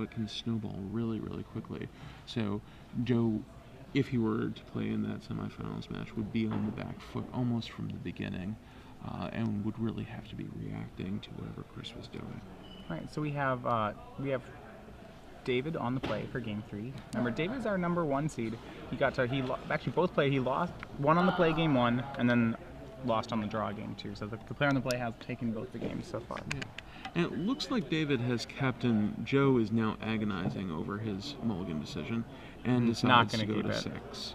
how it can snowball really, really quickly. So Joe, if he were to play in that semifinals match, would be on the back foot almost from the beginning, and would really have to be reacting to whatever Chris was doing. All right, so we have David on the play for Game 3. Remember, David's our number 1 seed. Actually both played. He lost one on the play Game 1, and then lost on the draw Game 2. So the player on the play has taken both the games so far. Yeah. And it looks like David has kept, and Joe is now agonizing over his mulligan decision, and decides to go to 6.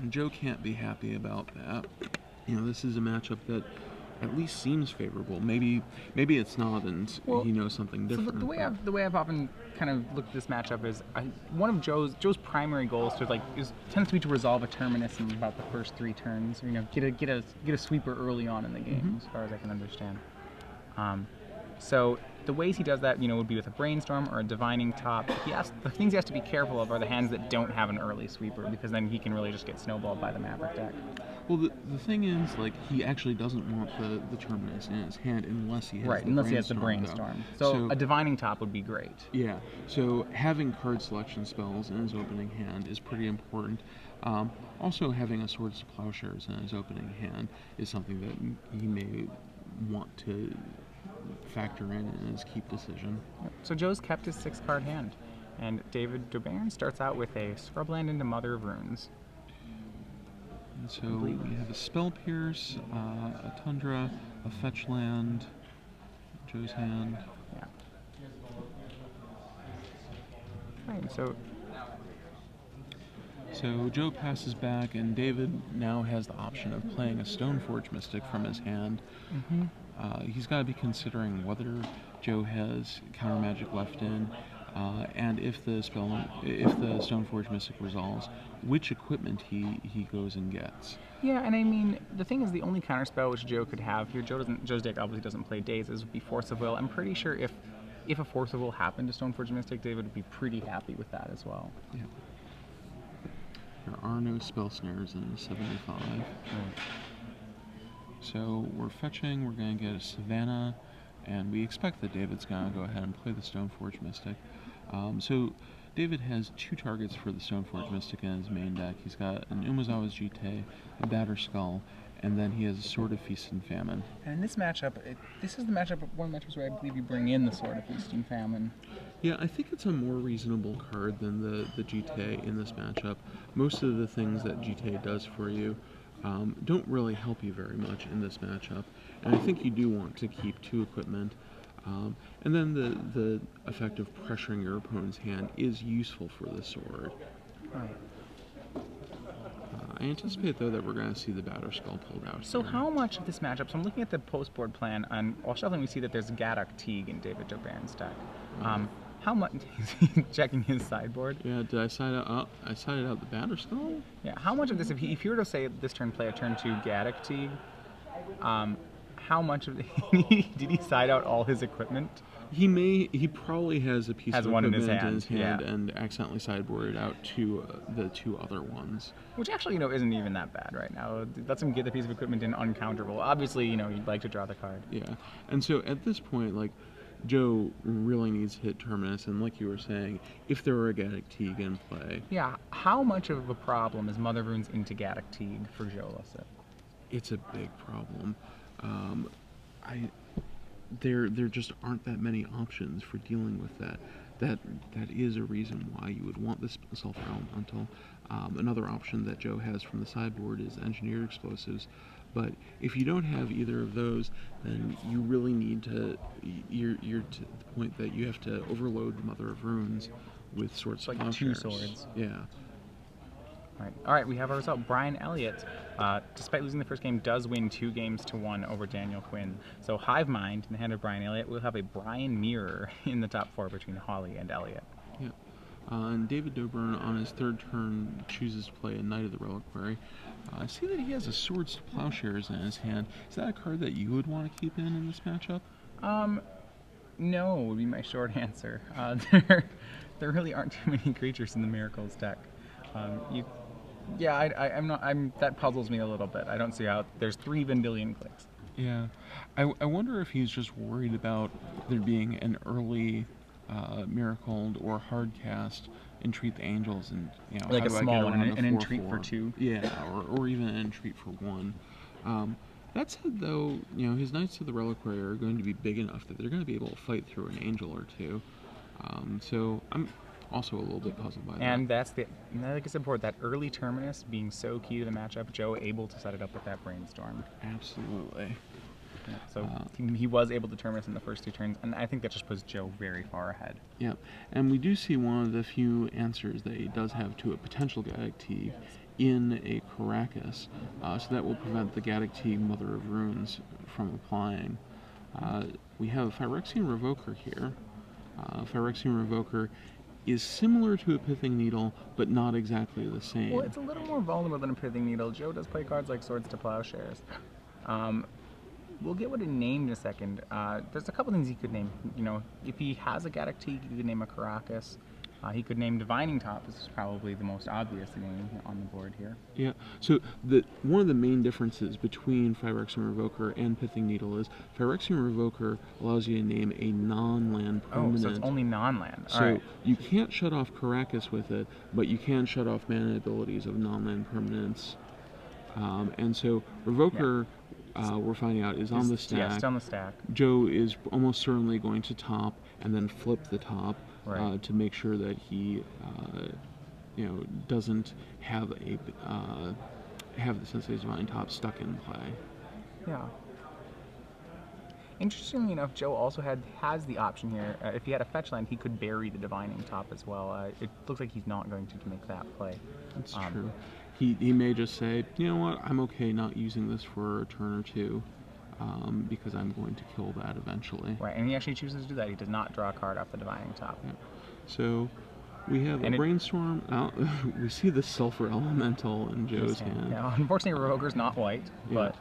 And Joe can't be happy about that. This is a matchup that at least seems favorable. Maybe it's not, and he knows something different. So the way I've often kind of looked at this matchup is one of Joe's primary goals tends to be to resolve a terminus in about the first 3 turns. Get a sweeper early on in the game, as far as I can understand. So the ways he does that, would be with a brainstorm or a divining top. The things he has to be careful of are the hands that don't have an early sweeper, because then he can really just get snowballed by the Maverick deck. Well, the thing is, he actually doesn't want the terminus in his hand unless he has the brainstorm. So a divining top would be great. Yeah. So having card selection spells in his opening hand is pretty important. Also, having a Swords to Plowshares in his opening hand is something that he may want to factor in his keep decision. So Joe's kept his 6-card hand, and David Doberne starts out with a Scrubland into Mother of Runes. And so we have a Spell Pierce, a Tundra, a Fetch Land, Joe's hand. Yeah. Right, so Joe passes back, and David now has the option of playing a Stoneforge Mystic from his hand. He's got to be considering whether Joe has counter magic left in, and if the Stoneforge Mystic resolves, which equipment he goes and gets. Yeah, and I mean, the thing is, the only counterspell which Joe could have here, Joe's deck obviously doesn't play Dazes, would be Force of Will. I'm pretty sure if a Force of Will happened to Stoneforge Mystic, David would be pretty happy with that as well. Yeah. There are no spell snares in 75. Right. So we're fetching, we're going to get a Savannah, and we expect that David's going to go ahead and play the Stoneforge Mystic. So David has 2 targets for the Stoneforge Mystic in his main deck. He's got an Umezawa's Jitte, a Batterskull, and then he has a Sword of Feast and Famine. And in this matchup, this is the matchup, one of the matchups where I believe you bring in the Sword of Feast and Famine. Yeah, I think it's a more reasonable card than the Jitte in this matchup. Most of the things that Jitte does for you don't really help you very much in this matchup, and I think you do want to keep 2 equipment. And then the effect of pressuring your opponent's hand is useful for the sword. Right. I anticipate, though, that we're going to see the Batterskull pulled out. So how much of this matchup, so I'm looking at the post-board plan, and while shuffling we see that there's Gaddock Teague in David Doberne's deck. How much, checking his sideboard? Yeah, did I side out? I sided out the Batterskull? Yeah, how much of this, if he were to say this turn play a turn 2 Gaddock Teague, how much of did he side out all his equipment? He probably has a piece of one equipment in his hand, and accidentally sideboarded out the 2 other ones. Which actually, isn't even that bad right now. Lets him get the piece of equipment in uncounterable. Obviously, you'd like to draw the card. Yeah, and so at this point, Joe really needs to hit Terminus, and like you were saying, if there were a Gaddock Teague in play... Yeah, how much of a problem is Mother of Runes into Gaddock Teague for Joe Lossett? It's a big problem. There just aren't that many options for dealing with that. That is a reason why you would want this Sulfur Elemental. Another option that Joe has from the sideboard is Engineered Explosives. But if you don't have either of those, then you really need to... You're to the point that you have to overload Mother of Runes with Swords to Plowshares. 2 swords. Yeah. All right, we have our result. Brian Elliott, despite losing the first game, does win 2 games to 1 over Daniel Quinn. So Hive Mind in the hand of Brian Elliott. We'll have a Brian Mirror in the top 4 between Holly and Elliott. Yeah. And David Doberne on his 3rd turn chooses to play a Knight of the Reliquary. I see that he has a Swords to Plowshares in his hand. Is that a card that you would want to keep in this matchup? No, would be my short answer. There really aren't too many creatures in the Miracles deck. I'm not. That puzzles me a little bit. I don't see how there's 3 Vendilion Clicks. Yeah, I wonder if he's just worried about there being an early Miracled or hard cast Entreat the Angels, and Like how a do I small get one, around an a entreat for 4/4? 2. Yeah, or even an Entreat for 1. That said, though, his Knights of the Reliquary are going to be big enough that they're going to be able to fight through an Angel or two. So I'm also a little bit puzzled by that. And that's like I said before, that early terminus being so key to the matchup. Joe able to set it up with that brainstorm. Absolutely. Yeah, so he was able to terminus in the first 2 turns, and I think that just puts Joe very far ahead. Yep, and we do see one of the few answers that he does have to a potential Gaddock Teeg in a Caracas, so that will prevent the Gaddock Teeg Mother of Runes from applying. We have Phyrexian Revoker here. Phyrexian Revoker is similar to a Pithing Needle, but not exactly the same. Well, it's a little more vulnerable than a Pithing Needle. Joe does play cards like Swords to Plowshares. We'll get what it named in a second. There's a couple things he could name. If he has a Gaddock Teeg, he could name a Caracas. He could name Divining Top. This is probably the most obvious name on the board here. Yeah, so one of the main differences between Phyrexian Revoker and Pithing Needle is Phyrexian Revoker allows you to name a non-land permanent. Oh, so it's only non-land. So right. You can't shut off Caracas with it, but you can shut off mana abilities of non-land permanents. And so Revoker, we're finding out, is on the stack. Yeah, it's on the stack. Joe is almost certainly going to top and then flip the top to make sure that he, doesn't have have the Sensei's Divine Top stuck in play. Yeah. Interestingly enough, Joe also has the option here. If he had a fetch land, he could bury the Divining Top as well. It looks like he's not going to make that play. That's true. He may just say, you know what, I'm okay not using this for a turn or 2, because I'm going to kill that eventually. Right, and he actually chooses to do that. He does not draw a card off the Divining Top. Yeah. So we have a Brainstorm. We see the Sulfur Elemental in Joe's hand. Yeah, unfortunately, Revoker's not white, but...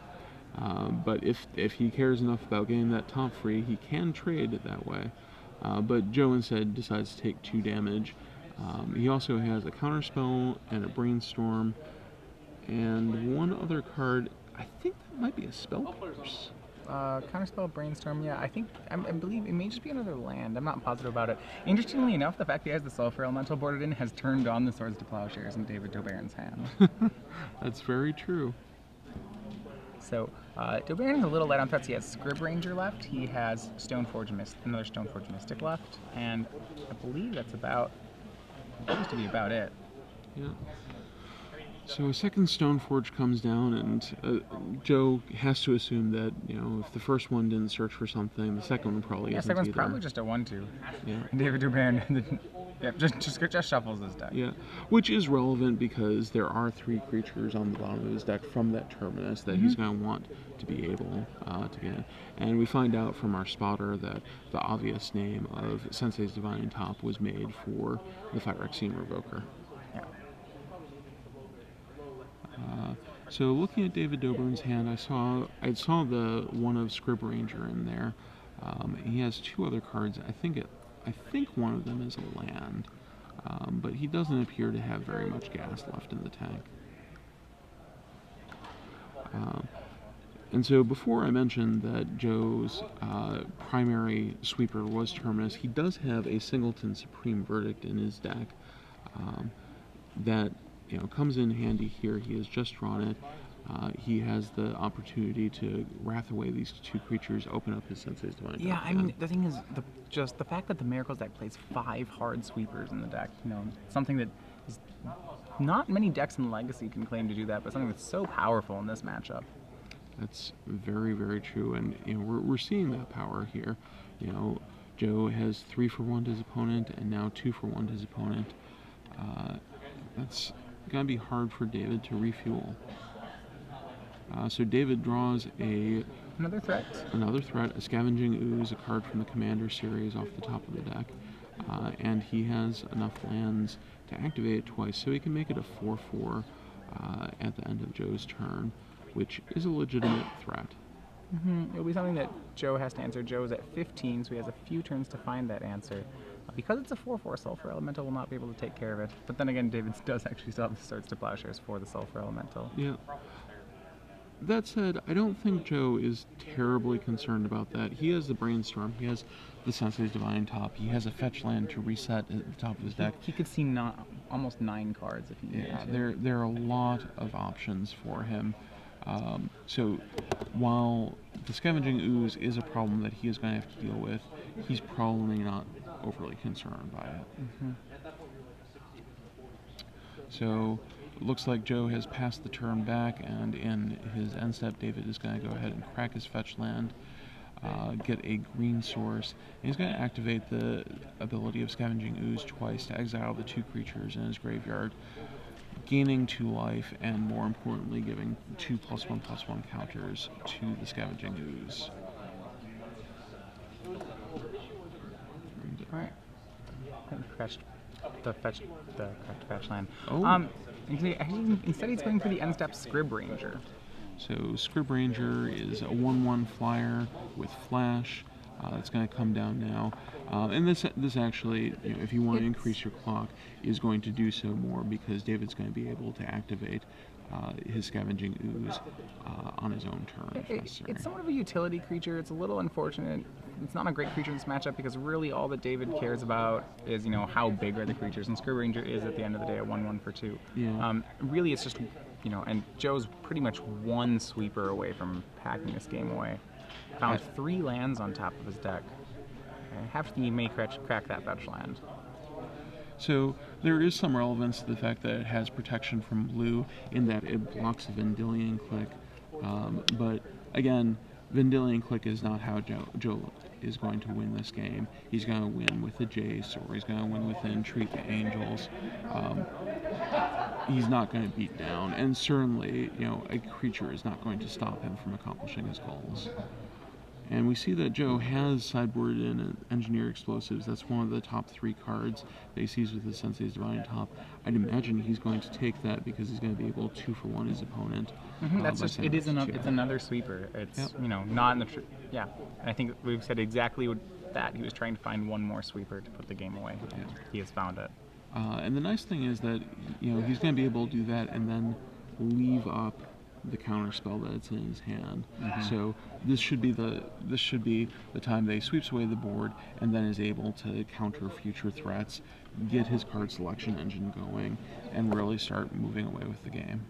But if he cares enough about getting that top free, he can trade it that way. But Joe instead decides to take 2 damage. He also has a Counterspell and a Brainstorm, and one other card. I think that might be a Spell Pierce. Counterspell, Brainstorm, yeah, I believe it may just be another land. I'm not positive about it. Interestingly enough, the fact he has the Sulfur Elemental boarded in has turned on the Swords to Plowshares in David Doberne's hand. That's very true. So, Doberne is a little light on threats. He has Scrib Ranger left. He has another Stoneforge Mystic left, and I believe that's supposed to be about it. Yeah. So a second Stoneforge comes down, and Joe has to assume that if the first one didn't search for something, the second one probably isn't. Yeah, second one's either. probably just a 1/2. Yeah. And David Doberne, just shuffles his deck. Yeah, which is relevant because there are 3 creatures on the bottom of his deck from that terminus that he's going to want to be able to get. And we find out from our spotter that the obvious name of Sensei's Divine Top was made for the Phyrexian Revoker. Yeah. So looking at David Doberne's hand, I saw the one of Scrib Ranger in there. He has 2 other cards. I think one of them is a land, but he doesn't appear to have very much gas left in the tank. And so before I mentioned that Joe's primary sweeper was Terminus, he does have a Singleton Supreme Verdict in his deck that comes in handy here. He has just drawn it. He has the opportunity to wrath away these 2 creatures, open up his Sensei's Divine Top. Yeah, I mean, the thing is, just the fact that the Miracles deck plays 5 hard sweepers in the deck, something that is not many decks in Legacy can claim to do that, but something that's so powerful in this matchup. That's very, very true, and we're seeing that power here. Joe has 3 for 1 to his opponent, and now 2 for 1 to his opponent. That's gonna be hard for David to refuel. So David draws another threat, a Scavenging Ooze, a card from the Commander series off the top of the deck, and he has enough lands to activate it twice, so he can make it a 4/4 at the end of Joe's turn, which is a legitimate threat. It'll be something that Joe has to answer. Joe's at 15, so he has a few turns to find that answer. Because it's a 4/4, Sulfur Elemental will not be able to take care of it. But then again, David does actually still have the Swords to Plowshares for the Sulfur Elemental. Yeah. That said, I don't think Joe is terribly concerned about that. He has the Brainstorm. He has the Sensei's Divine Top. He has a fetch land to reset at the top of his deck. He could see almost 9 cards if he needed to. There are a lot of options for him. So while the Scavenging Ooze is a problem that he is going to have to deal with, he's probably not overly concerned by it. So it looks like Joe has passed the turn back, and in his end step, David is going to go ahead and crack his fetch land, get a green source, and he's going to activate the ability of Scavenging Ooze twice to exile the 2 creatures in his graveyard, gaining 2 life, and more importantly, giving 2 +1/+1 counters to the Scavenging Ooze. Alright. Crashed the fetch land. Oh. Instead he's going for the end step Scrib Ranger. So Scrib Ranger is a 1/1 flyer with flash. It's going to come down now, and this actually, if you want to increase your clock, is going to do so more because David's going to be able to activate his Scavenging Ooze on his own turn if necessary. It's somewhat of a utility creature. It's a little unfortunate. It's not a great creature in this matchup because really all that David cares about is how big are the creatures, and Scrib Ranger is at the end of the day a 1/1 for 2. Yeah. Really, it's just and Joe's pretty much 1 sweeper away from packing this game away. Found 3 lands on top of his deck. Half he may crack that fetch land. So there is some relevance to the fact that it has protection from blue in that it blocks a Vendilion Click. But again, Vendilion Click is not how Joe is going to win this game. He's going to win with the Jace, or he's going to win with Entreat the Angels. He's not going to beat down, and certainly, a creature is not going to stop him from accomplishing his goals. And we see that Joe has sideboarded in Engineer Explosives. That's one of the top 3 cards that he sees with his Sensei's Divine Top. I'd imagine he's going to take that because he's going to be able to 2-for-1 his opponent. That's just it's another sweeper. It's not in the And I think we've said exactly that. He was trying to find one more sweeper to put the game away. And he has found it. And the nice thing is that he's going to be able to do that and then leave up the counter spell that's in his hand. So this should be the time that he sweeps away the board and then is able to counter future threats, get his card selection engine going, and really start moving away with the game.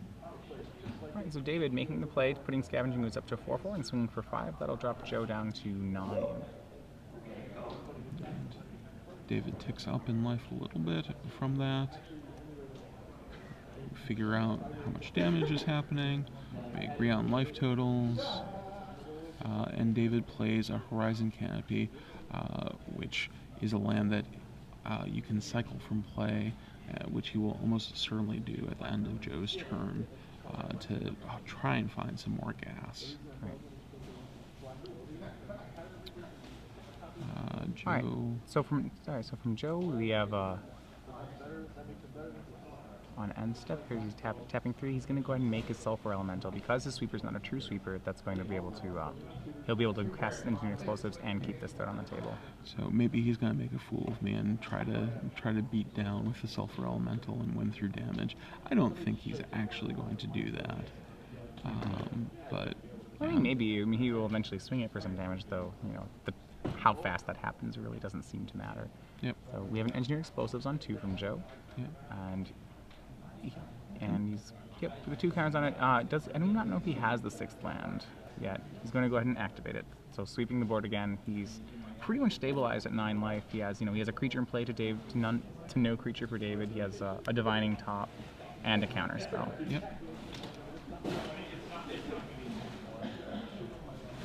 Alright, so David making the play, putting Scavenging Ooze up to 4/4 and swinging for 5. That'll drop Joe down to 9. And David ticks up in life a little bit from that. Figure out how much damage is happening, we agree on life totals, and David plays a Horizon Canopy, which is a land that you can cycle from play, which he will almost certainly do at the end of Joe's turn to try and find some more gas. Joe. Right. So from Joe we have on end step here he's tapping 3. He's going to go ahead and make his Sulfur Elemental because his sweeper's not a true sweeper. That's going to be able to he'll be able to cast Engineering Explosives and keep this threat on the table. So maybe he's going to make a fool of me and try to beat down with the Sulfur Elemental and win through damage. I don't think he's actually going to do that. But I mean, maybe. I mean, he will eventually swing it for some damage, though. How fast that happens really doesn't seem to matter. Yep. So we have an Engineer Explosives on 2 from Joe. Yep. And he's with 2 counters on it. I do not know if he has the 6th land yet. He's going to go ahead and activate it. So sweeping the board again. He's pretty much stabilized at 9 life. He has he has a creature in play to no creature for David. He has a Divining Top and a counter spell. Yep.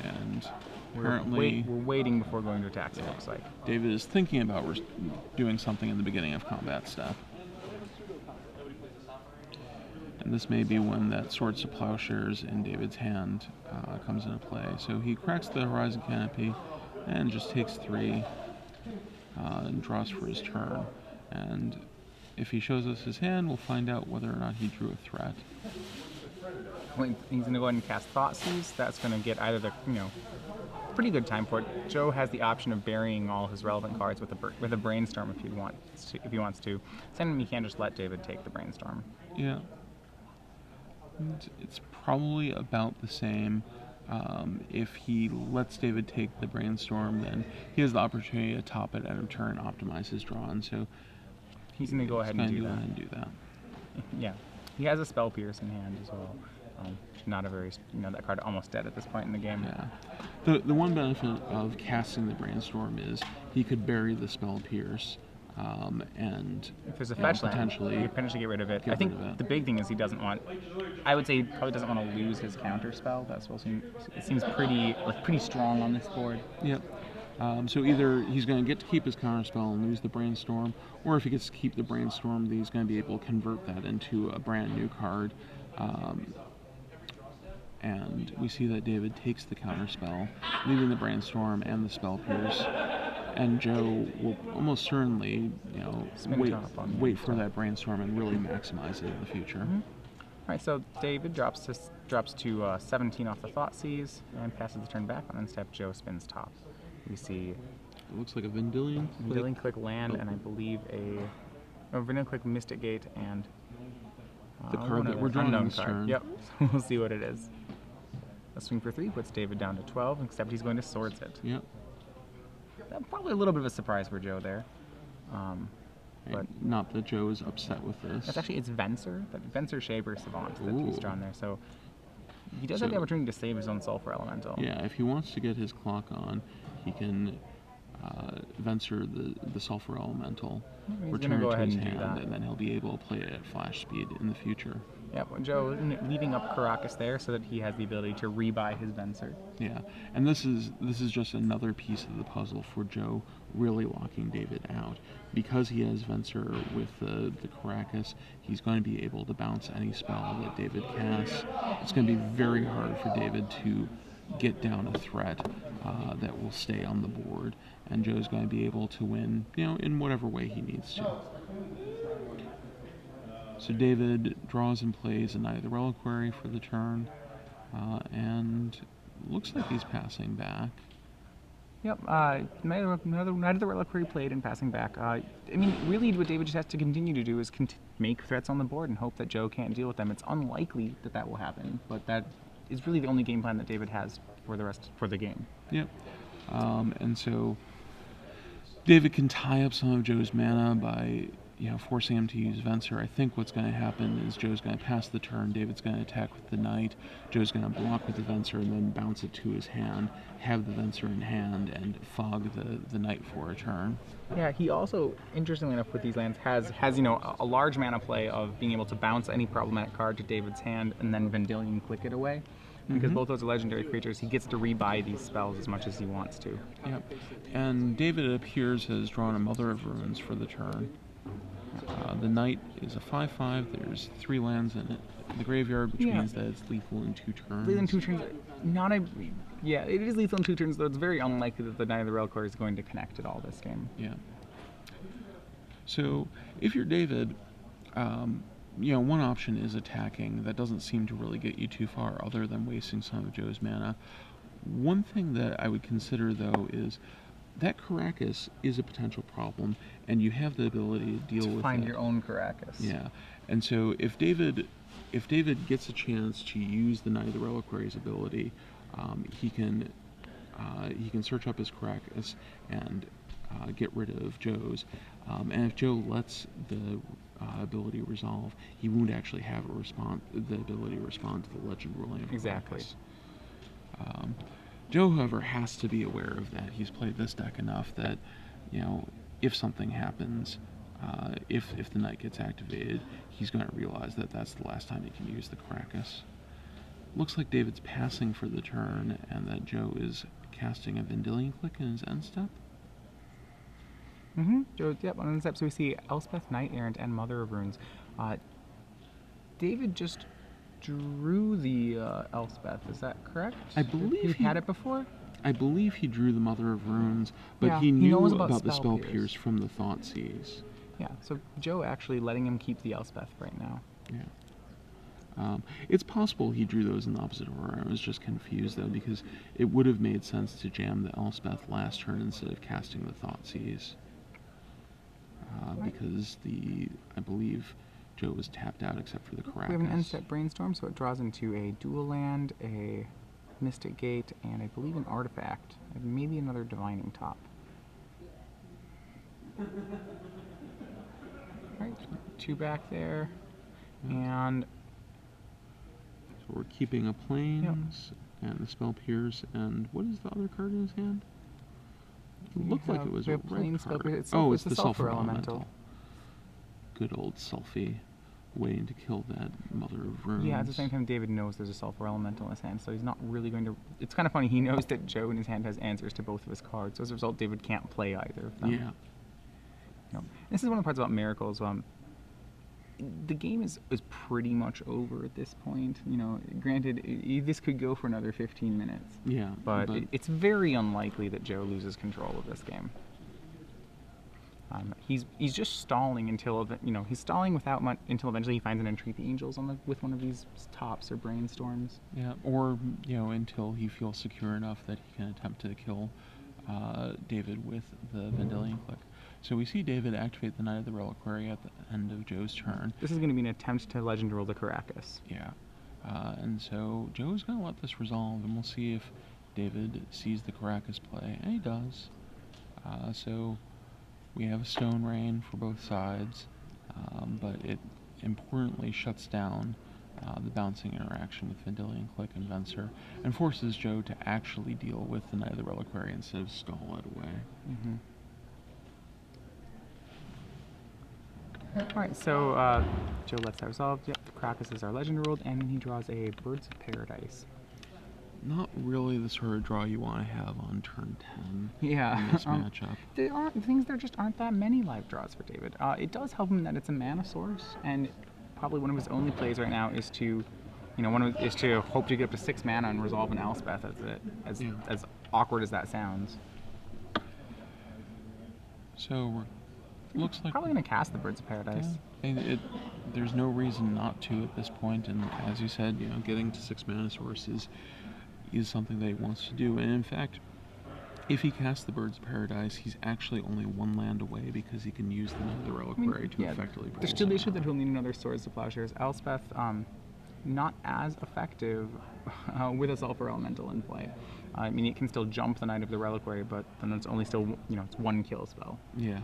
And apparently we're waiting before going to attacks. It looks like David is thinking about doing something in the beginning of combat step. And this may be when that Swords to Plowshares in David's hand comes into play. So he cracks the Horizon Canopy and just takes 3 and draws for his turn. And if he shows us his hand, we'll find out whether or not he drew a threat. He's going to go ahead and cast Thoughtseize. That's going to get either the pretty good time for it. Joe has the option of burying all his relevant cards with a Brainstorm if he wants to. Send him, he can't just let David take the Brainstorm. Yeah. And it's probably about the same. If he lets David take the Brainstorm, then he has the opportunity to top it out of turn, optimize his draw, and so he's going to go ahead and do go that. ahead and do that. Yeah, he has a Spell Pierce in hand as well. Not a very, that card almost dead at this point in the game. Yeah. The one benefit of casting the Brainstorm is he could bury the Spell Pierce, and if there's a fetch land, potentially he could potentially get rid of it. I think the big thing is he doesn't want. I would say he probably doesn't want to lose his counter spell. That spell seems pretty strong on this board. Yep. So either he's going to get to keep his counterspell and lose the Brainstorm, or if he gets to keep the Brainstorm, he's going to be able to convert that into a brand new card. And we see that David takes the counterspell, leaving the Brainstorm and the Spell Pierce. And Joe will almost certainly, wait for that Brainstorm and really maximize it in the future. Mm-hmm. All right, so David drops to 17 off the Thoughtseize and passes the turn back. On end step, Joe spins top. We see it looks like a Vendilion Click land, and I believe a Vendilion Click Mystic Gate and the card that we're drawing this turn. Yep, so we'll see what it is. A swing for 3 puts David down to 12, except he's going to Swords it. Yep. Probably a little bit of a surprise for Joe there. But not that Joe is upset with this. That's actually, it's Venser, that Venser Shaper Savant that he's drawn there. So he does have the opportunity to save his own Sulfur Elemental. Yeah, if he wants to get his clock on, he can Venser the Sulfur Elemental, return it to his hand, and then he'll be able to play it at flash speed in the future. Yep, Joe leaving up Caracas there so that he has the ability to rebuy his Venser. Yeah, and this is just another piece of the puzzle for Joe really locking David out. Because he has Venser with the Caracas, he's going to be able to bounce any spell that David casts. It's going to be very hard for David to get down a threat that will stay on the board, and Joe's going to be able to win, in whatever way he needs to. So David draws and plays a Knight of the Reliquary for the turn, and looks like he's passing back. Yep, Knight of the Reliquary played and passing back. Really what David just has to continue to do is make threats on the board and hope that Joe can't deal with them. It's unlikely that will happen, but that is really the only game plan that David has for the game. Yep, and so David can tie up some of Joe's mana by forcing him to use Venser. I think what's going to happen is Joe's going to pass the turn, David's going to attack with the Knight, Joe's going to block with the Venser and then bounce it to his hand, have the Venser in hand, and fog the Knight for a turn. Yeah, he also, interestingly enough, with these lands has a large mana play of being able to bounce any problematic card to David's hand and then Vendilion Click it away. Because both those are legendary creatures, he gets to rebuy these spells as much as he wants to. Yep. And David, it appears, has drawn a Mother of Runes for the turn. The Knight is a 5/5. There's 3 lands in the graveyard, which means that it's lethal in 2 turns. Lethal in 2 turns. It is lethal in 2 turns, though it's very unlikely that the Knight of the Reliquary is going to connect at all this game. Yeah. So if you're David, one option is attacking. That doesn't seem to really get you too far, other than wasting some of Joe's mana. One thing that I would consider, though, is that Caracas is a potential problem, and you have the ability to deal with it. Find your own Caracas. Yeah, and so if David gets a chance to use the Knight of the Reliquary's ability, he can search up his Caracas and get rid of Joe's. And if Joe lets the ability resolve, he won't actually have the ability to respond to the Legend Ruling of Exactly. Caracas. Joe, however, has to be aware of that. He's played this deck enough that, if something happens, if the Knight gets activated, he's going to realize that that's the last time he can use the Caracas. Looks like David's passing for the turn, and that Joe is casting a Vendilion Click in his end step. Joe, yep, on end step. So we see Elspeth, Knight Errant, and Mother of Runes. David just drew the Elspeth, is that correct? I believe he had it before? I believe he drew the Mother of Runes, but he knew about the Spell Pierce from the Thoughtseize. Yeah, so Joe actually letting him keep the Elspeth right now. Yeah. It's possible he drew those in the opposite order. I was just confused, though, because it would have made sense to jam the Elspeth last turn instead of casting the Thoughtseize. Because I believe Joe was tapped out except for the Caracas. We have an end-step Brainstorm, so it draws into a dual land, a Mystic Gate, and I believe an artifact, and maybe another Divining Top. Alright, 2 back there, and so we're keeping a Plains and the Spell Pierce, and what is the other card in his hand? It looked like it was a red Plains, card. it's the Sulfur Elemental. Good old Sulfie, waiting to kill that Mother of Runes. Yeah, at the same time, David knows there's a Sulfur Elemental in his hand, so he's not really going to... It's kind of funny, he knows that Joe in his hand has answers to both of his cards, so as a result, David can't play either of them. Yeah. This is one of the parts about Miracles. The game is pretty much over at this point. Granted, this could go for another 15 minutes. Yeah. But it's very unlikely that Joe loses control of this game. He's just stalling until he's stalling without much until eventually he finds an Entreat the Angels with one of these tops or Brainstorms. Yeah, or until he feels secure enough that he can attempt to kill David with the Vendilion Click. So we see David activate the Knight of the Reliquary at the end of Joe's turn. This is going to be an attempt to Legend Roll the Caracas. Yeah, and so Joe's going to let this resolve, and we'll see if David sees the Caracas play, and he does. So we have a Stone Rain for both sides, but it importantly shuts down the bouncing interaction with Vendilion Click and Venser, and forces Joe to actually deal with the Knight of the Reliquary instead of stall it away. Mm-hmm. Alright, so Joe lets that resolve. Yep, the Caracas is our Legend Rolled, and then he draws a Birds of Paradise. Not really the sort of draw you want to have on turn 10 yeah. in this matchup. There just aren't that many live draws for David. It does help him that it's a mana source, and probably one of his only plays right now is to, is to hope to get up to 6 mana and resolve an Elspeth. As awkward as that sounds. So looks like probably going to cast the Birds of Paradise. Yeah, there's no reason not to at this point, and as you said, getting to 6 mana sources is something that he wants to do. And in fact, if he casts the Birds of Paradise, he's actually only 1 land away because he can use the Knight of the Reliquary to effectively. There's still the issue that he'll need another Swords to Plowshares. Elspeth, not as effective with a Sulfur Elemental in play. I mean, it can still jump the Knight of the Reliquary, but then it's only still, it's 1 kill spell. Yeah,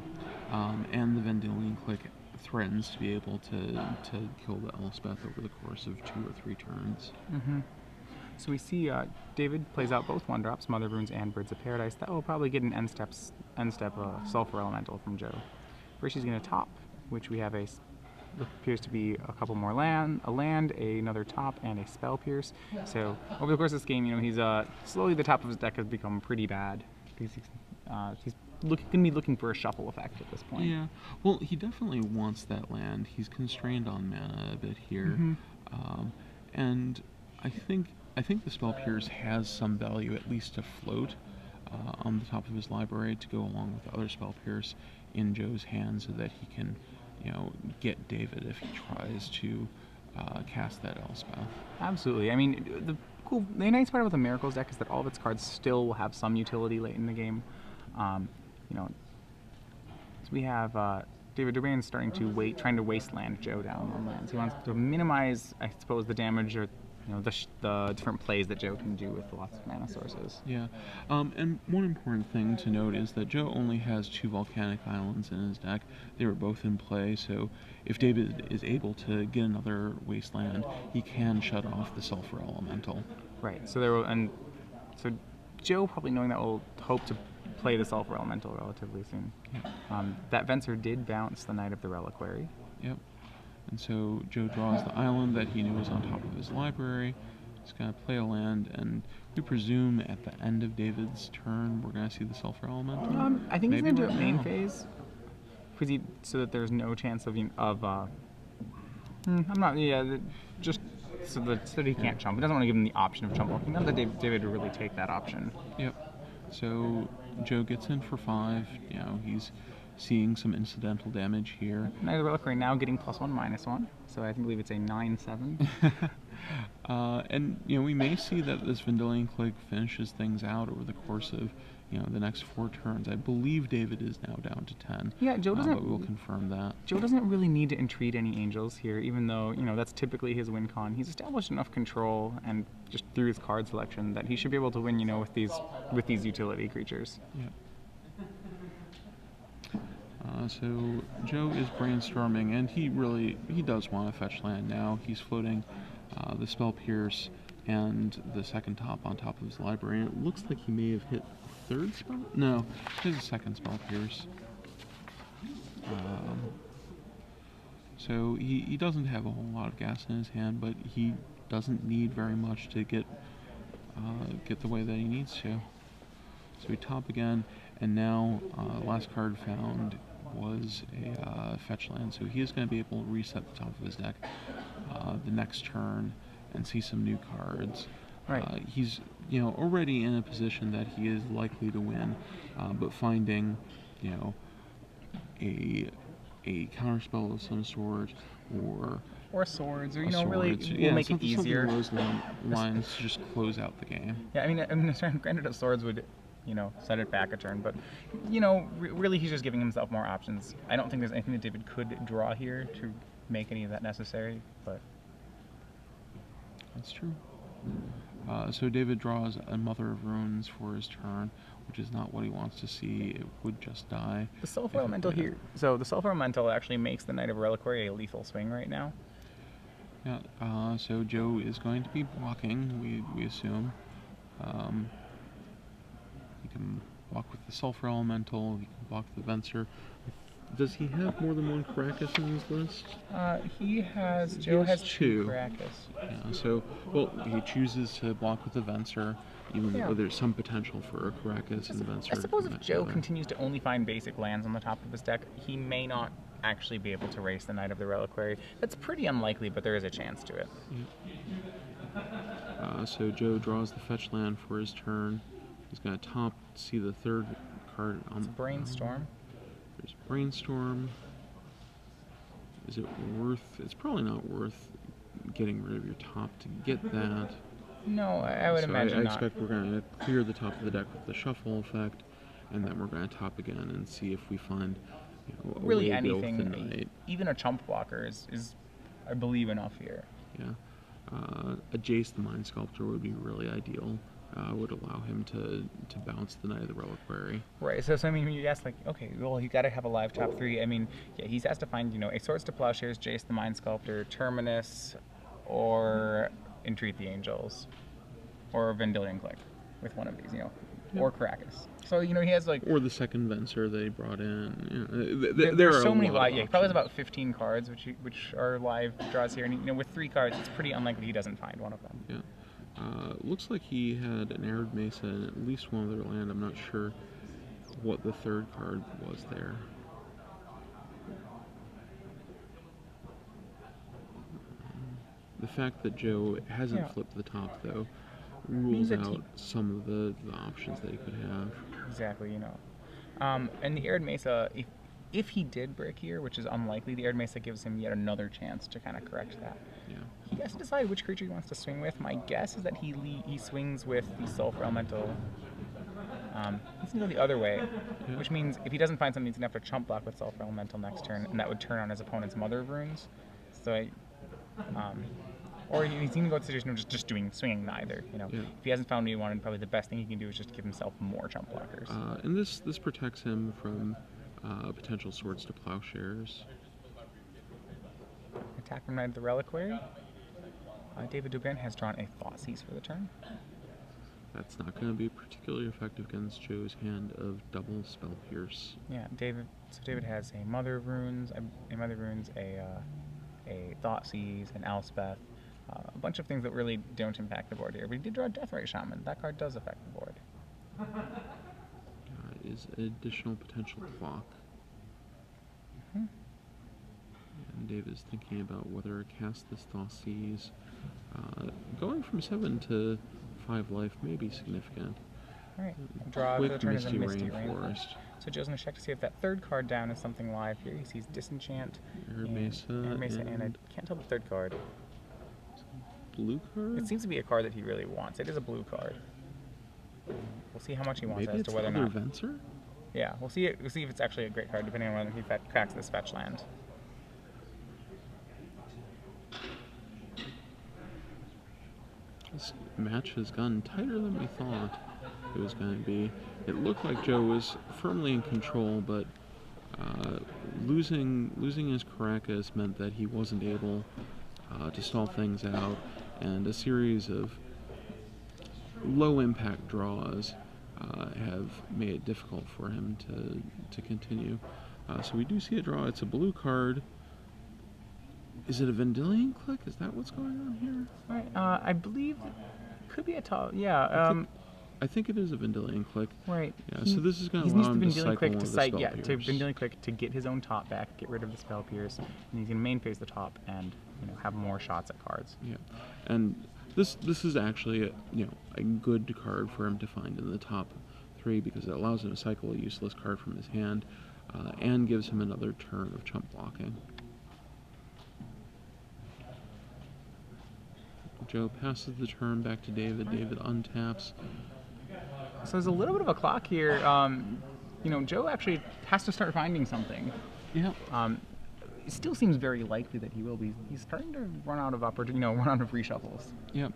and the Vendilion Click threatens to be able to kill the Elspeth over the course of 2 or 3 turns. Mm-hmm. So we see David plays out both 1-drops, Mother of Runes and Birds of Paradise. That will probably get an end step Sulfur Elemental from Joe. First he's going to top, which we have appears to be a couple more another top, and a Spell Pierce. So over the course of this game, he's slowly the top of his deck has become pretty bad. He's going to be looking for a shuffle effect at this point. Yeah, well, he definitely wants that land. He's constrained on mana a bit here, and I think the Spell Pierce has some value, at least to float on the top of his library to go along with the other Spell Pierce in Joe's hand, so that he can get David if he tries to cast that Elspeth. Absolutely. I mean, the nice part about the Miracles deck is that all of its cards still will have some utility late in the game. So we have David Doberne starting to trying to wasteland Joe down on lands. He wants to minimize, I suppose, the damage or the different plays that Joe can do with lots of mana sources. Yeah, and one important thing to note is that Joe only has 2 Volcanic Islands in his deck. They were both in play, so if David is able to get another Wasteland, he can shut off the Sulfur Elemental. Right, so so Joe, probably knowing that, will hope to play the Sulfur Elemental relatively soon. Yeah. That Venser did bounce the Knight of the Reliquary. Yep. And so Joe draws the island that he knew was on top of his library. He's going to play a land, and we presume at the end of David's turn we're going to see the Sulfur Elemental. I think he's going to do it main phase, so that there's no chance of just so that he can't chump. He doesn't want to give him the option of chump walking. Not that David would really take that option. Yep. So Joe gets in for 5. He's seeing some incidental damage here. Knight of the Reliquary now getting +1/-1, so I believe it's a 9/7. And we may see that this Vendilion Click finishes things out over the course of the next 4 turns. I believe David is now down to 10. Yeah, Joe doesn't. But we'll confirm that. Joe doesn't really need to entreat any angels here, even though that's typically his win con. He's established enough control, and just through his card selection, that he should be able to win. With these utility creatures. Yeah. So Joe is brainstorming, and he does want to fetch land now. He's floating the Spell Pierce and the second top on top of his library. And it looks like he may have hit the third spell? No, his second Spell Pierce. So he doesn't have a whole lot of gas in his hand, but he doesn't need very much to get the way that he needs to. So we top again, and now last card found was a fetch land, so he is going to be able to reset the top of his deck the next turn and see some new cards. Right. He's already in a position that he is likely to win, but finding a counterspell of some sort, or swords, or swords, really will make it easier. Something along those lines to just close out the game. Yeah, I mean, granted, a swords would set it back a turn, but really he's just giving himself more options. I don't think there's anything that David could draw here to make any of that necessary, but that's true. So David draws a Mother of Runes for his turn, which is not what he wants to see. It would just die. The Sulfur Elemental here. So the Sulfur Elemental actually makes the Knight of Reliquary a lethal swing right now. Yeah. So Joe is going to be blocking. We assume. He can block with the Sulfur Elemental. He can block the Venser. Does he have more than one Caracas in his list? Joe has 2 Caracas. Yeah, so, he chooses to block with the Venser, even though there's some potential for a Caracas and the Venser. I suppose if Joe continues to only find basic lands on the top of his deck, he may not actually be able to race the Knight of the Reliquary. That's pretty unlikely, but there is a chance to it. Yeah. So Joe draws the fetch land for his turn. He's going to see the third card on the Brainstorm. There's Brainstorm. Is it worth? It's probably not worth getting rid of your top to get that. No, I would imagine not. I expect we're going to clear the top of the deck with the shuffle effect, and then we're going to top again and see if we find a really way anything. to build the Knight. Even a chump blocker is, I believe, enough here. Yeah. A Jace the Mind Sculptor would be really ideal. Would allow him to bounce the Knight of the Reliquary. Right. So I mean, you ask okay, well, you got to have a live top 3. I mean, yeah, he has to find a Swords to Plowshares, Jace the Mind Sculptor, Terminus, or Entreat the Angels, or Vendilion Click, with one of these, or Caracas. So he has or the second Venser they brought in. There are so many live. Yeah, he probably has about 15 cards, which are live draws here, and with 3 cards, it's pretty unlikely he doesn't find one of them. Yeah. Looks like he had an Arid Mesa and at least one other land. I'm not sure what the third card was there. The fact that Joe hasn't flipped the top, though, rules out some of the options that he could have. Exactly, and the Arid Mesa, if he did break here, which is unlikely, the Arid Mesa gives him yet another chance to kind of correct that. Yeah. He has to decide which creature he wants to swing with. My guess is that he swings with the Sulfur Elemental. He's going to go the other way, which means if he doesn't find something, he's going to have to chump block with Sulfur Elemental next turn, and that would turn on his opponent's Mother of Runes. So, or he's going to go to the situation of just swinging neither. If he hasn't found what he wanted, probably the best thing he can do is just give himself more chump blockers. And this protects him from potential Swords to Plowshares. Attack from Knight of the Reliquary. David Doberne has drawn a Thoughtseize for the turn. That's not going to be particularly effective against Joe's hand of double Spell Pierce. Yeah, David has a Mother of Runes, a Thoughtseize, an Elspeth, a bunch of things that really don't impact the board here. But he did draw a Deathrite Shaman. That card does affect the board. Is an additional potential clock. Mm-hmm. And Dave is thinking about whether to cast this Thoughtseize. Going from 7 to 5 life may be significant. Alright, draw for the turn is a Misty Rainforest. So Joe's going to check to see if that third card down is something live here. He sees Disenchant, Arid Mesa, and I can't tell the third card. Blue card? It seems to be a card that he really wants. It is a blue card. We'll see how much he wants Maybe as it's to whether or other not. Venser? Yeah, we'll see it. We'll see if it's actually a great card, depending on whether he cracks this fetch land. This match has gone tighter than we thought it was going to be. It looked like Joe was firmly in control, but losing his Caracas meant that he wasn't able to stall things out, and a series of low-impact draws have made it difficult for him to continue. So we do see a draw. It's a blue card. Is it a Vendilion click? Is that what's going on here? Right. I believe it could be a top. Yeah. I think it is a Vendilion click. Right. Yeah. So this is going to He allow needs him the to cycle Vendilion click one to of the cite, spell yeah, to pierce. Vendilion click to get his own top back, get rid of the spell pierce, and he's gonna main phase the top and have more shots at cards. Yeah, and this is actually a good card for him to find in the top 3 because it allows him to cycle a useless card from his hand and gives him another turn of chump blocking. Joe passes the turn back to David. David untaps. So there's a little bit of a clock here. Joe actually has to start finding something. Yeah. It still seems very likely that he will be. He's starting to run out of run out of reshuffles. Yep.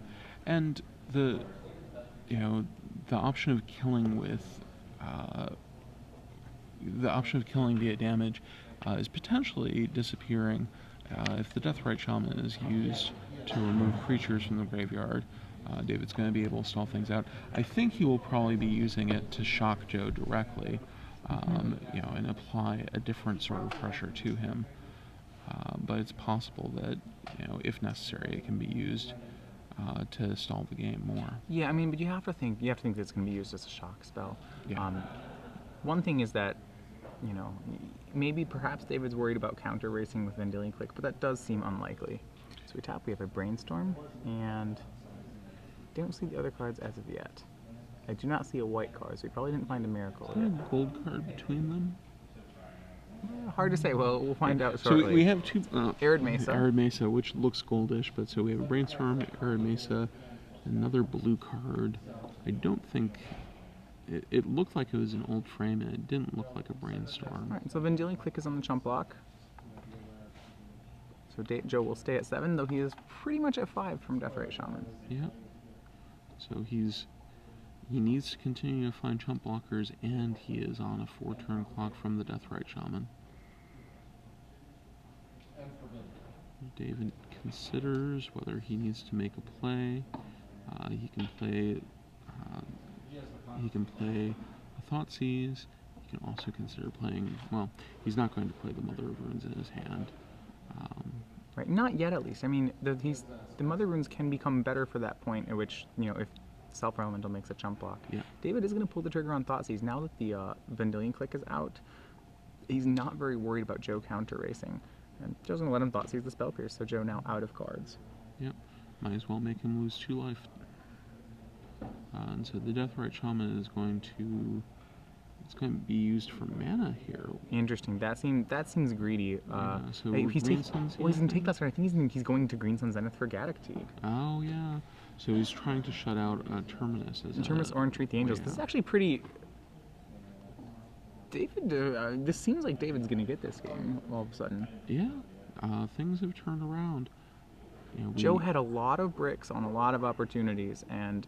And the option of killing with via damage is potentially disappearing if the Deathrite Shaman is used to remove creatures from the graveyard. David's going to be able to stall things out. I think he will probably be using it to shock Joe directly, and apply a different sort of pressure to him. But it's possible that, if necessary, it can be used to stall the game more. Yeah, I mean, but you have to think that it's going to be used as a shock spell. Yeah. One thing is that, maybe perhaps David's worried about counter racing with Vendilion Click, but that does seem unlikely. So we tap, we have a Brainstorm, and don't see the other cards as of yet. I do not see a white card, so we probably didn't find a miracle Is there yet. a gold card between them? Hard to say. Well, we'll find out shortly. So we have two... Arid Mesa. Arid Mesa, which looks goldish, but so we have a Brainstorm, Arid Mesa, another blue card. I don't think... It looked like it was an old frame, and it didn't look like a Brainstorm. Alright, so Vendilion Click is on the chump block. So Joe will stay at 7, though he is pretty much at 5 from Deathrite Shaman. Yeah. So he needs to continue to find chump blockers, and he is on a 4-turn clock from the Deathrite Shaman. David considers whether he needs to make a play. He can play a Thoughtseize. He can also consider playing. Well, he's not going to play the Mother of Runes in his hand. Right, not yet at least. I mean, the Mother Runes can become better for that point at which, if Self-Elemental makes a chump block. Yeah. David is going to pull the trigger on Thoughtseize. Now that the Vendilion Click is out, he's not very worried about Joe counter racing. And Joe's going to let him Thoughtseize the Spell Pierce, so Joe now out of cards. Yep. Might as well make him lose 2 life. And so the Deathrite Shaman is going to... It's going to be used for mana here. Interesting. That seems greedy. So he's Green Sun's going to take that. I think he's going to Green Sun Zenith for Gaddock Teeg. Oh, yeah. So he's trying to shut out Terminus. Terminus or Entreat the Angels. Yeah. This is actually pretty... David, this seems like David's going to get this game all of a sudden. Yeah. Things have turned around. Joe had a lot of bricks on a lot of opportunities, and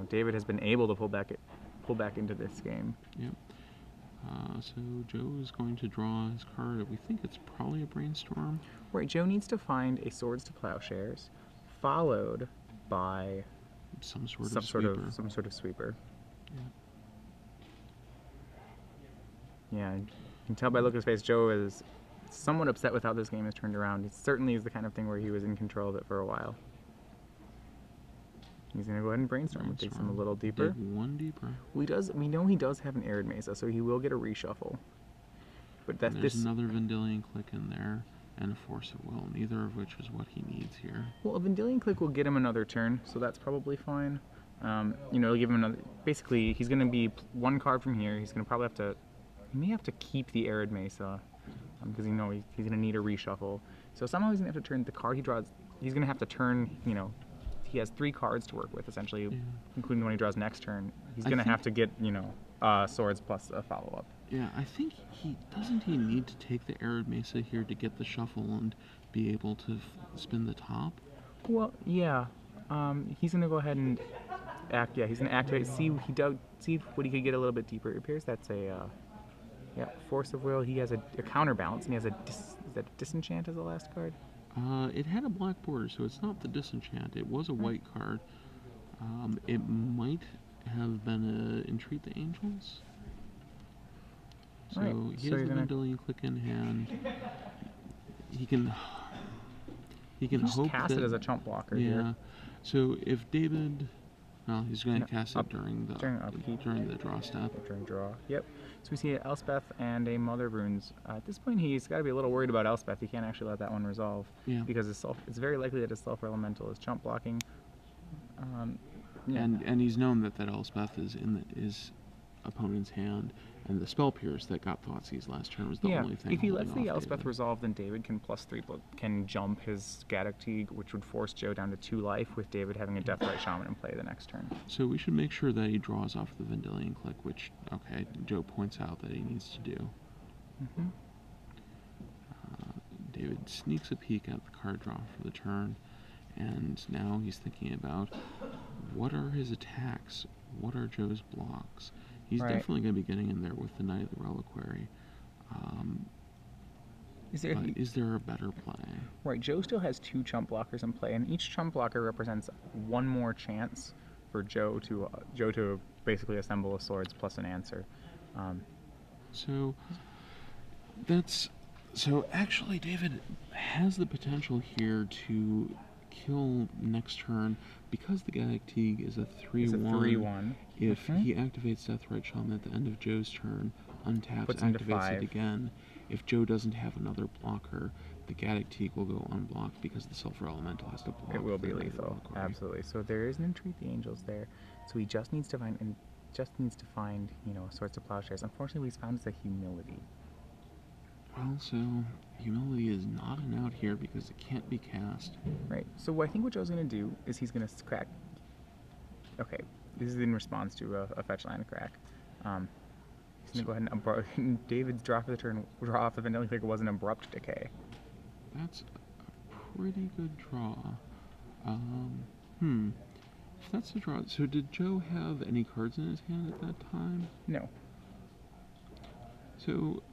David has been able to pull back into this game. Yep. So Joe is going to draw his card. We think it's probably a Brainstorm. Right, Joe needs to find a Swords to Plowshares, followed by some sort of sweeper. Yeah, you can tell by the look of his face, Joe is somewhat upset with how this game has turned around. It certainly is the kind of thing where he was in control of it for a while. He's going to go ahead and Brainstorm, which takes him a little deeper. Dig 1 deeper. We know he does have an Arid Mesa, so he will get a reshuffle. But There's another Vendilion Click in there, and a Force of Will, neither of which is what he needs here. Well, a Vendilion Click will get him another turn, so that's probably fine. It'll give him another... Basically, he's going to be 1 card from here. He's going to probably have to... He may have to keep the Arid Mesa, because he's going to need a reshuffle. So somehow he's going to have to turn the card he draws... He's going to have to turn, he has 3 cards to work with, essentially, Yeah. including when he draws next turn. He's I going to think- have to get, swords plus a follow-up. Yeah, I think he need to take the Arid Mesa here to get the shuffle and be able to spin the top. Well, yeah. He's going to go ahead and he's going to activate, see what he could get a little bit deeper. It appears that's a, Force of Will. He has a counterbalance, and he has is that Disenchant as the last card? It had a black border, so it's not the Disenchant. It was a white card. It might have been a Entreat the Angels. So Right, he so has you're the gonna- Vendilion Click in hand. He can Just hope cast that, it as a chump blocker yeah. here. So if David, well, he's going to No, cast it during the upkeep. during the draw step. During draw. Yep. So we see Elspeth and a Mother of Runes. At this point, he's got to be a little worried about Elspeth. He can't actually let that one resolve. Yeah. Because it's very likely that his Sulfur Elemental is chump blocking. Yeah. And he's known that Elspeth is in his opponent's hand, and the Spell Pierce that got Thoughtseize last turn was the only thing. If he holding lets the off Elspeth David. resolve, then David can can jump his Gaddock, which would force Joe down to 2 life, with David having a Deathrite Shaman in play the next turn. So we should make sure that he draws off the Vendilion Click, which, okay, Joe points out that he needs to do. Mm-hmm. David sneaks a peek at the card draw for the turn, and now he's thinking about what are his attacks, what are Joe's blocks. He's Right. definitely going to be getting in there with the Knight of the Reliquary. But is there a better play? Right, Joe still has 2 chump blockers in play, and each chump blocker represents 1 more chance for Joe to basically assemble a swords plus an answer. So actually David has the potential here to kill next turn because the Gaddock is a 3/1. It's a 3/1. If he activates Deathrite Shaman at the end of Joe's turn, untaps, Puts him to activates 5. it again. If Joe doesn't have another blocker, the Gaddock will go unblocked because the Sulfur Elemental has to block. It will the be Knight of the lethal, Reliquary. absolutely. So there is an Entreat the Angels there. So he just needs to find Swords to Plowshares. Unfortunately, what he's found is a Humility. Well, so Humility is not an out here because it can't be cast. Right. So I think what Joe's going to do is he's going to crack. Okay, this is in response to a fetch land crack. He's going to go ahead and David's draw for the turn. Draw off the Vendilion Click was an Abrupt Decay. That's a pretty good draw. If that's a draw, so did Joe have any cards in his hand at that time? No. So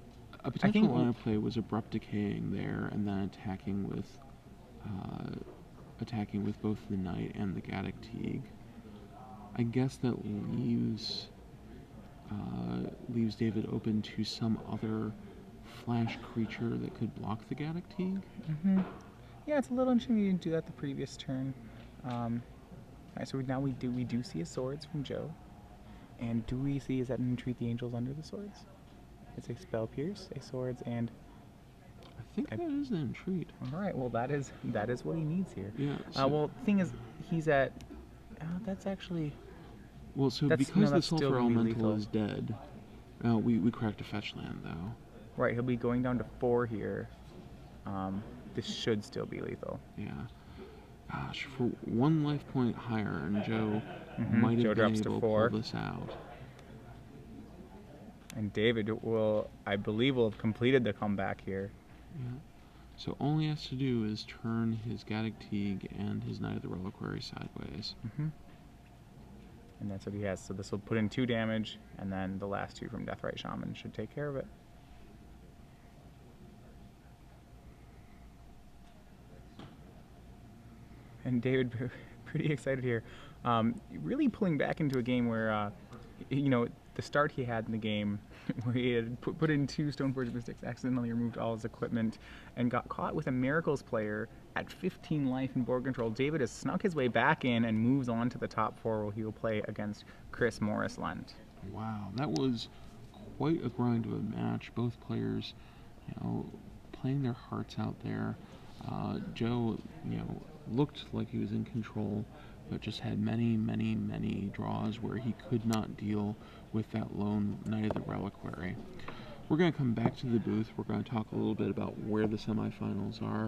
a potential line of play was Abrupt Decaying there, and then attacking with both the Knight and the Gaddock. I guess that leaves David open to some other flash creature that could block the Gaddock. Yeah, it's a little interesting you didn't do that the previous turn. Alright, so now we do see a swords from Joe. And do we see, is that an Entreat the Angels under the swords? It's a Spell Pierce, a swords, and... I think that is an Entreat. Alright, well that is what he needs here. Yeah. Well, the thing is, he's at... that's actually... Well, so that's because the still Sulfur gonna be Elemental lethal. is dead, we cracked a fetch land, though. Right, he'll be going down to 4 here. This should still be lethal. Yeah. Gosh, for 1 life point higher, and Joe might Joe have been drops to able to 4. pull this out. And David will, I believe, will have completed the comeback here. Yeah. So all he has to do is turn his Gaddock and his Knight of the Reliquary sideways. And that's what he has. So this will put in 2 damage, and then the last 2 from Deathrite Shaman should take care of it. And David, pretty excited here. Really pulling back into a game where, the start he had in the game, where he had put in 2 Stoneforge Mystics, accidentally removed all his equipment, and got caught with a Miracles player at 15 life in board control. David has snuck his way back in and moves on to the top 4, where he will play against Chris Morris-Lent. Wow, that was quite a grind of a match. Both players, playing their hearts out there. Joe, looked like he was in control, but just had many, many, many draws where he could not deal with that lone Knight of the Reliquary. We're going to come back to the booth. We're going to talk a little bit about where the semifinals are,